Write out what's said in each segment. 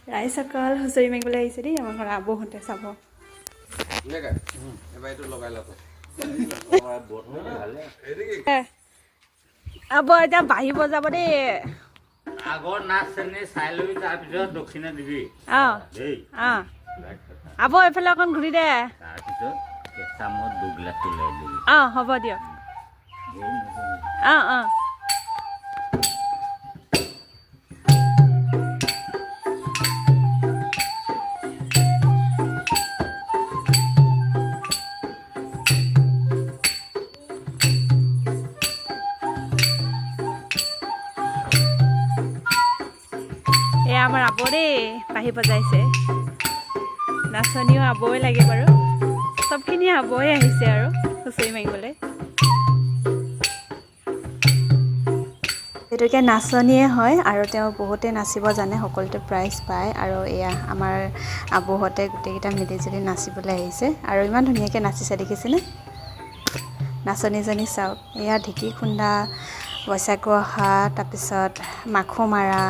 ৰাইজসকল হুঁচৰি মাৰিবলৈ আহিছে দেই আমাৰ ঘৰৰ আবুহঁতে চাব। আবু এতিয়া বাঢ়ি বজাব দেই। আগৰ নাচ চেনি চাই লবি তাৰপিছত দক্ষিণা দিবি। দেই আবু এইফালে অকণ ঘূৰি দে। তাৰপিছত কেঁচা মদ 2 গিলাচ ওলাই দিবি। হ'ব দিয়ক। এয়া আমাৰ আবু দেই বাঢ়ি বজাইছে। নাচনীও আবুৱে লাগে বাৰু, চবখিনি আবুৱে আহিছে আৰু হুঁচৰি মাৰিবলৈ। যিহেতুকে নাচনীয়ে হয় আৰু তেওঁ বহুতে নাচিব জানে, সকলোতে প্ৰাইজ পায়। আৰু এয়া আমাৰ আবুহঁতে গোটেইকেইটা মিলিজুলি নাচিবলৈ আহিছে আৰু ইমান ধুনীয়াকৈ নাচিছে দেখিছেনে? নাচনীজনী চাওক, এয়া ঢেঁকী খুন্দা, বৈশাগু অহা, তাৰপিছত মাখো মাৰা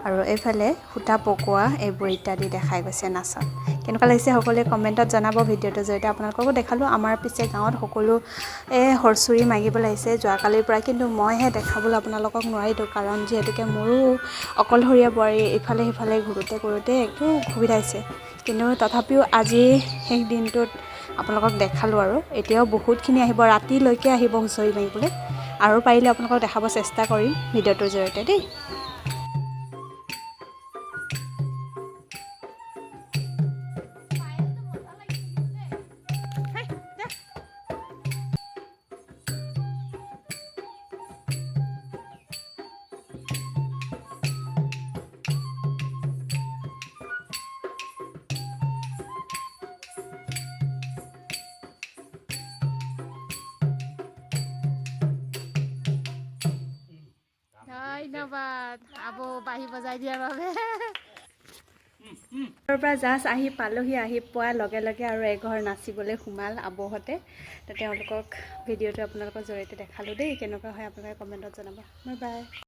আৰু এইফালে সূতা পকোৱা, এইবোৰ ইত্যাদি দেখাই গৈছে নাচত। কেনেকুৱা লাগিছে সকলোৱে কমেণ্টত জনাব। ভিডিঅ'টোৰ জৰিয়তে আপোনালোককো দেখালোঁ। আমাৰ পিছে গাঁৱত সকলো হুঁচৰি মাগিবলৈ আহিছে যোৱাকালিৰ পৰা, কিন্তু মইহে দেখাবলৈ আপোনালোকক নোৱাৰিলোঁ, কাৰণ যিহেতুকে মোৰো অকলশৰীয়া বোৱাৰী, ইফালে সিফালে ঘূৰোঁতে একদম অসুবিধা হৈছে। কিন্তু তথাপিও আজি সেই দিনটোত আপোনালোকক দেখালোঁ আৰু এতিয়াও বহুতখিনি আহিব, ৰাতিলৈকে আহিব হুঁচৰি মাৰিবলৈ, আৰু পাৰিলে আপোনালোকক দেখাব চেষ্টা কৰিম ভিডিঅ'টোৰ জৰিয়তে দেই। ধন্যবাদ আবু বাঢ়ি বজাই দিয়াৰ বাবে। ঘৰৰ পৰা জাষ্ট আহি পালোহি, আহি পোৱাৰ লগে লগে আৰু এঘৰ নাচিবলৈ সোমাল আবুহঁতে। তো তেওঁলোকক ভিডিঅ'টো আপোনালোকৰ জৰিয়তে দেখালোঁ দেই। কেনেকুৱা হয় আপোনালোকে কমেণ্টত জনাব। Bye bye.